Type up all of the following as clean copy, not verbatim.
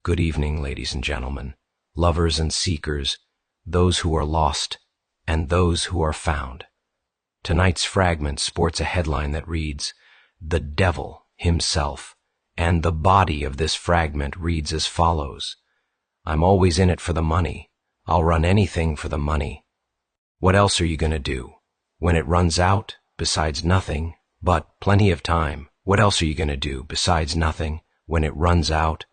Good evening, ladies and gentlemen, lovers and seekers, those who are lost and those who are found. Tonight's fragment sports a headline that reads, "The Devil Himself," and the body of this fragment reads as follows: "I'm always in it for the money. I'll run anything for the money. What else are you gonna do? When it runs out, besides nothing, but plenty of time. What else are you gonna do besides nothing when it runs out?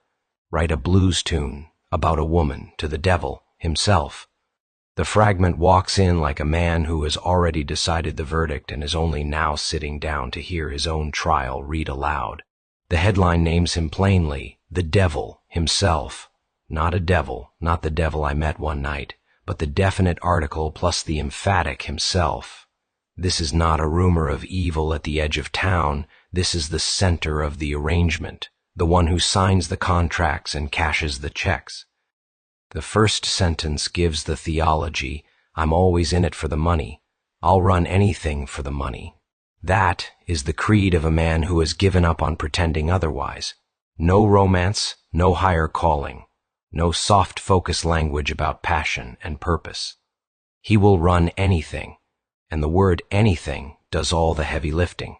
Write a blues tune about a woman to the devil himself." The fragment walks in like a man who has already decided the verdict and is only now sitting down to hear his own trial read aloud. The headline names him plainly, "The Devil Himself." Not a devil, not the devil I met one night, but the definite article plus the emphatic himself. This is not a rumor of evil at the edge of town. This is the center of the arrangement, the one who signs the contracts and cashes the checks. The first sentence gives the theology, "I'm always in it for the money. I'll run anything for the money." That is the creed of a man who has given up on pretending otherwise. No romance, no higher calling, no soft focus language about passion and purpose. He will run anything, and the word anything does all the heavy lifting.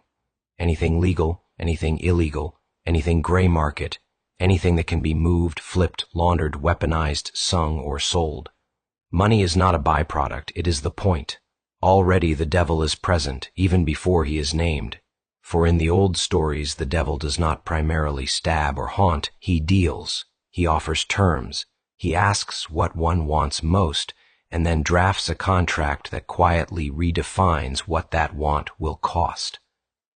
Anything legal, anything illegal, anything gray market, anything that can be moved, flipped, laundered, weaponized, sung, or sold. Money is not a byproduct, it is the point. Already the devil is present, even before he is named. For in the old stories, the devil does not primarily stab or haunt, he deals. He offers terms. He asks what one wants most, and then drafts a contract that quietly redefines what that want will cost.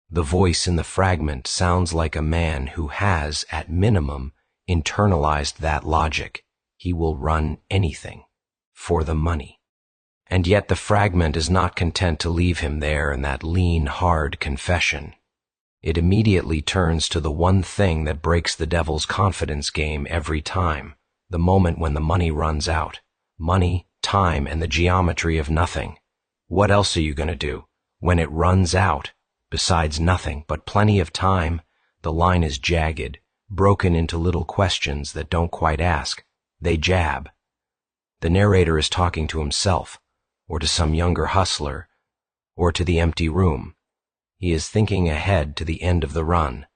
The voice in the fragment sounds like a man who has, at minimum, internalized that logic. He will run anything for the money. And yet the fragment is not content to leave him there in that lean, hard confession. It immediately turns to the one thing that breaks the devil's confidence game every time, the moment when the money runs out. Money, time, and the geometry of nothing. What else are you gonna do when it runs out? Besides nothing, but plenty of time. The line is jagged, broken into little questions that don't quite ask. They jab. The narrator is talking to himself, or to some younger hustler, or to the empty room. He is thinking ahead to the end of the run,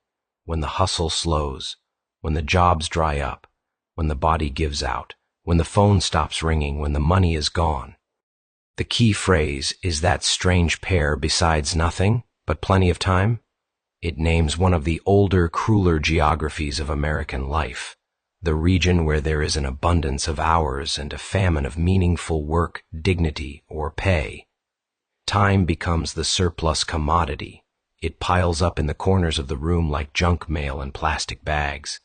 when the hustle slows, when the jobs dry up, when the body gives out, when the phone stops ringing, when the money is gone. The key phrase is that strange pair, besides nothing, but plenty of time. It names one of the older, crueler geographies of American life, the region where there is an abundance of hours and a famine of meaningful work, dignity, or pay. Time becomes the surplus commodity. It piles up in the corners of the room like junk mail in plastic bags.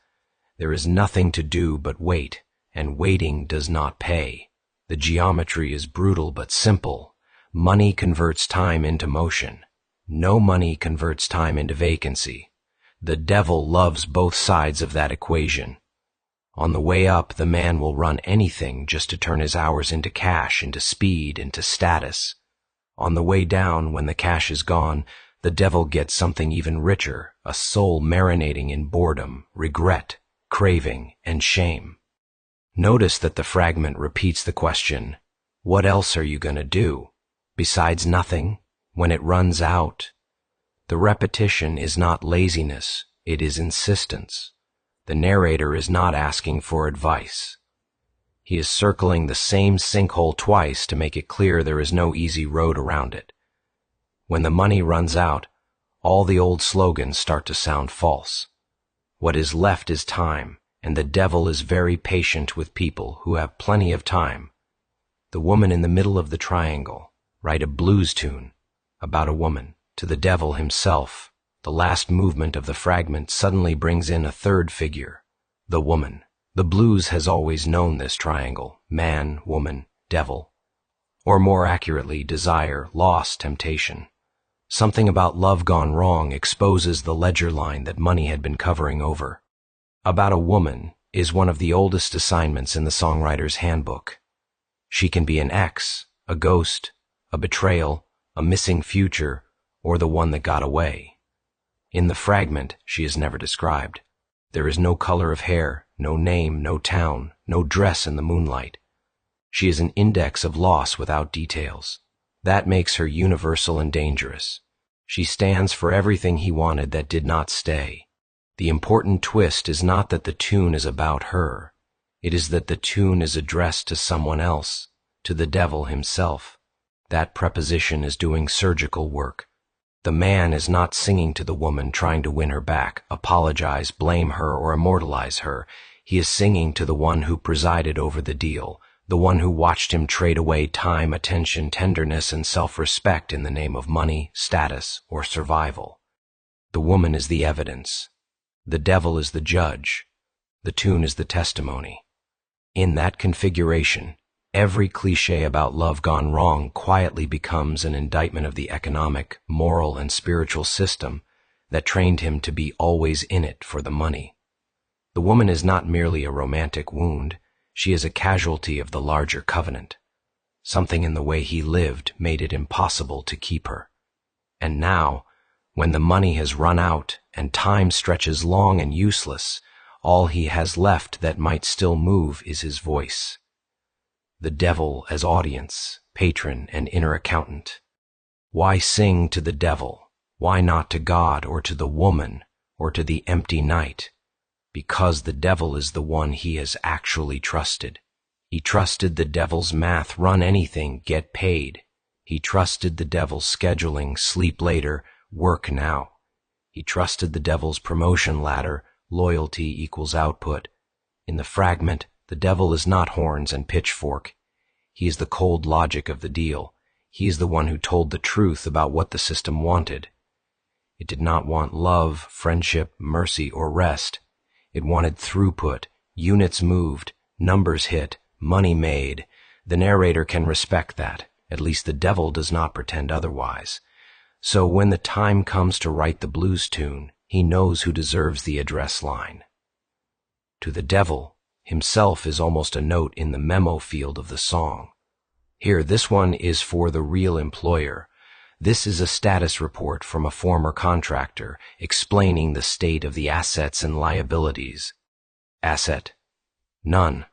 There is nothing to do but wait, and waiting does not pay. The geometry is brutal but simple. Money converts time into motion. No money converts time into vacancy. The devil loves both sides of that equation. On the way up, the man will run anything just to turn his hours into cash, into speed, into status. On the way down, when the cash is gone, the devil gets something even richer, a soul marinating in boredom, regret, craving, and shame. Notice that the fragment repeats the question, "What else are you gonna do? Besides nothing? When it runs out?" The repetition is not laziness, it is insistence. The narrator is not asking for advice. He is circling the same sinkhole twice to make it clear there is no easy road around it. When the money runs out, all the old slogans start to sound false. What is left is time, and the devil is very patient with people who have plenty of time. The woman in the middle of the triangle, write a blues tune about a woman to the devil himself. The last movement of the fragment suddenly brings in a third figure, the woman. The blues has always known this triangle, man, woman, devil. Or more accurately, desire, loss, temptation. Something about love gone wrong exposes the ledger line that money had been covering over. About a woman is one of the oldest assignments in the songwriter's handbook. She can be an ex, a ghost, a betrayal, a missing future, or the one that got away. In the fragment, she is never described. There is no color of hair, no name, no town, no dress in the moonlight. She is an index of loss without details. That makes her universal and dangerous. She stands for everything he wanted that did not stay. The important twist is not that the tune is about her. It is that the tune is addressed to someone else, to the devil himself. That preposition is doing surgical work. The man is not singing to the woman trying to win her back, apologize, blame her, or immortalize her. He is singing to the one who presided over the deal, the one who watched him trade away time, attention, tenderness, and self-respect in the name of money, status, or survival. The woman is the evidence. The devil is the judge. The tune is the testimony. In that configuration, every cliché about love gone wrong quietly becomes an indictment of the economic, moral, and spiritual system that trained him to be always in it for the money. The woman is not merely a romantic wound. She is a casualty of the larger covenant. Something in the way he lived made it impossible to keep her. And now, when the money has run out and time stretches long and useless, all he has left that might still move is his voice. The devil as audience, patron, and inner accountant. Why sing to the devil? Why not to God or to the woman or to the empty night? Because the devil is the one he has actually trusted. He trusted the devil's math, run anything, get paid. He trusted the devil's scheduling, sleep later, work now. He trusted the devil's promotion ladder, loyalty equals output. In the fragment, the devil is not horns and pitchfork. He is the cold logic of the deal. He is the one who told the truth about what the system wanted. It did not want love, friendship, mercy, or rest. It wanted throughput, units moved, numbers hit, money made. The narrator can respect that. At least the devil does not pretend otherwise. So when the time comes to write the blues tune, he knows who deserves the address line. To the devil, himself is almost a note in the memo field of the song. Here, this one is for the real employer. This is a status report from a former contractor explaining the state of the assets and liabilities. Asset: none.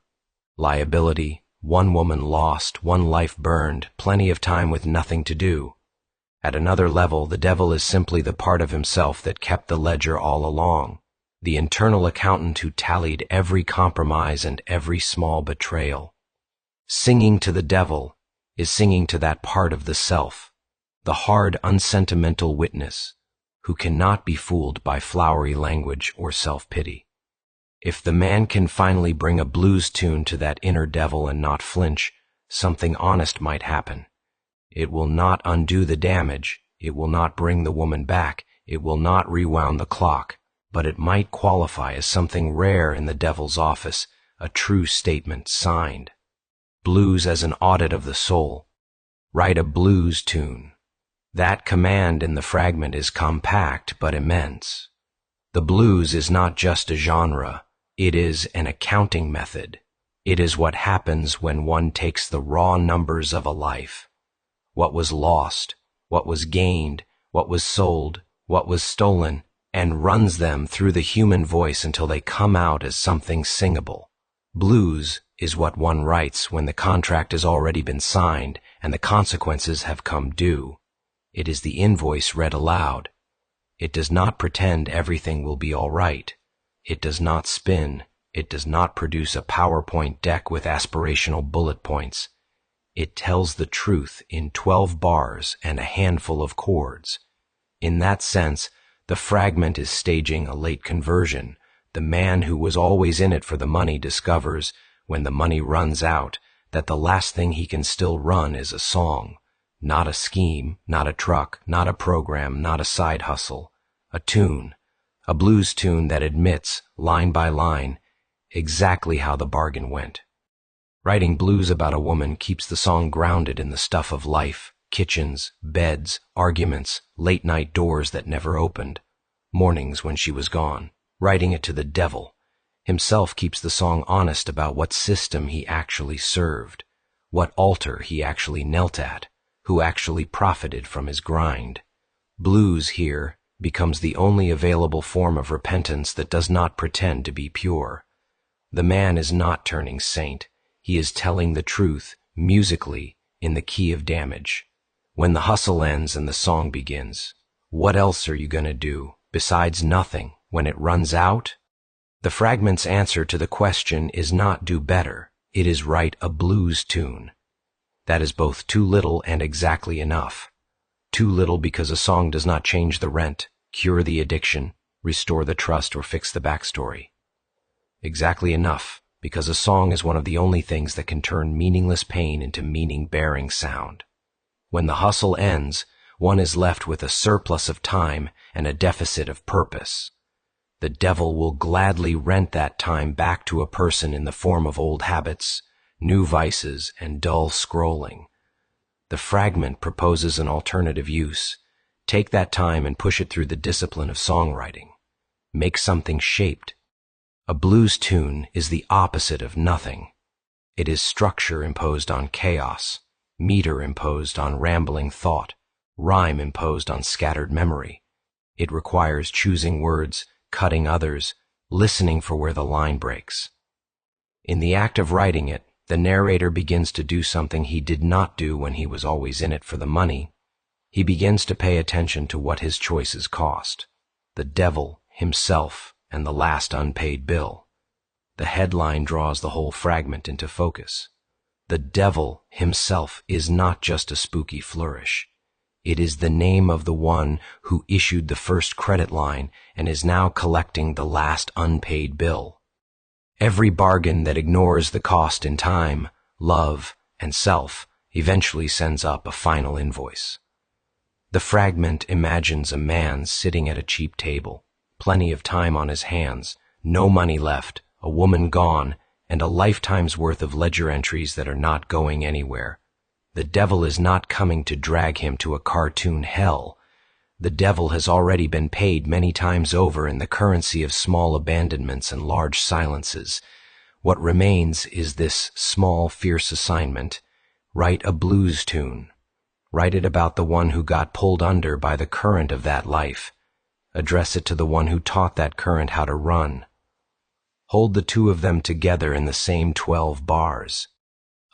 Liability: one woman lost, one life burned, plenty of time with nothing to do. At another level, the devil is simply the part of himself that kept the ledger all along, the internal accountant who tallied every compromise and every small betrayal. Singing to the devil is singing to that part of the self, the hard, unsentimental witness who cannot be fooled by flowery language or self-pity. If the man can finally bring a blues tune to that inner devil and not flinch, something honest might happen. It will not undo the damage, it will not bring the woman back, it will not rewound the clock, but it might qualify as something rare in the devil's office, a true statement signed. Blues as an audit of the soul. Write a blues tune. That command in the fragment is compact but immense. The blues is not just a genre, it is an accounting method. It is what happens when one takes the raw numbers of a life. What was lost, what was gained, what was sold, what was stolen, and runs them through the human voice until they come out as something singable. Blues is what one writes when the contract has already been signed and the consequences have come due. It is the invoice read aloud. It does not pretend everything will be all right. It does not spin. It does not produce a PowerPoint deck with aspirational bullet points. It tells the truth in 12 bars and a handful of chords. In that sense, the fragment is staging a late conversion. The man who was always in it for the money discovers, when the money runs out, that the last thing he can still run is a song. Not a scheme, not a truck, not a program, not a side hustle. A tune. A blues tune that admits, line by line, exactly how the bargain went. Writing blues about a woman keeps the song grounded in the stuff of life, kitchens, beds, arguments, late-night doors that never opened, mornings when she was gone. Writing it to the devil himself keeps the song honest about what system he actually served, what altar he actually knelt at, who actually profited from his grind. Blues here becomes the only available form of repentance that does not pretend to be pure. The man is not turning saint. He is telling the truth, musically, in the key of damage. When the hustle ends and the song begins, what else are you gonna do, besides nothing, when it runs out? The fragment's answer to the question is not do better, it is write a blues tune. That is both too little and exactly enough. Too little because a song does not change the rent, cure the addiction, restore the trust, or fix the backstory. Exactly enough because a song is one of the only things that can turn meaningless pain into meaning-bearing sound. When the hustle ends, one is left with a surplus of time and a deficit of purpose. The devil will gladly rent that time back to a person in the form of old habits, new vices, and dull scrolling. The fragment proposes an alternative use. Take that time and push it through the discipline of songwriting. Make something shaped. A blues tune is the opposite of nothing. It is structure imposed on chaos, meter imposed on rambling thought, rhyme imposed on scattered memory. It requires choosing words, cutting others, listening for where the line breaks. In the act of writing it, the narrator begins to do something he did not do when he was always in it for the money. He begins to pay attention to what his choices cost. The devil, himself, and the last unpaid bill. The headline draws the whole fragment into focus. The devil himself is not just a spooky flourish. It is the name of the one who issued the first credit line and is now collecting the last unpaid bill. Every bargain that ignores the cost in time, love, and self eventually sends up a final invoice. The fragment imagines a man sitting at a cheap table, plenty of time on his hands, no money left, a woman gone, and a lifetime's worth of ledger entries that are not going anywhere. The devil is not coming to drag him to a cartoon hell. The devil has already been paid many times over in the currency of small abandonments and large silences. What remains is this small, fierce assignment. Write a blues tune. Write it about the one who got pulled under by the current of that life. Address it to the one who taught that current how to run. Hold the two of them together in the same 12 bars.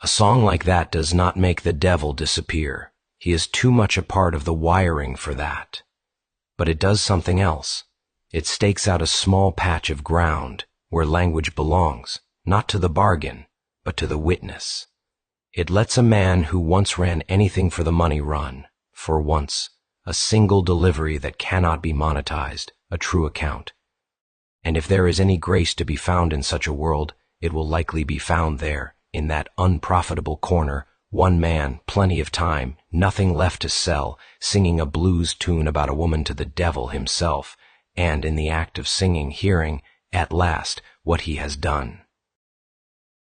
A song like that does not make the devil disappear. He is too much a part of the wiring for that. But it does something else. It stakes out a small patch of ground where language belongs, not to the bargain, but to the witness. It lets a man who once ran anything for the money run, for once, a single delivery that cannot be monetized, a true account. And if there is any grace to be found in such a world, it will likely be found there, in that unprofitable corner, one man, plenty of time, nothing left to sell, singing a blues tune about a woman to the devil himself, and in the act of singing, hearing, at last, what he has done.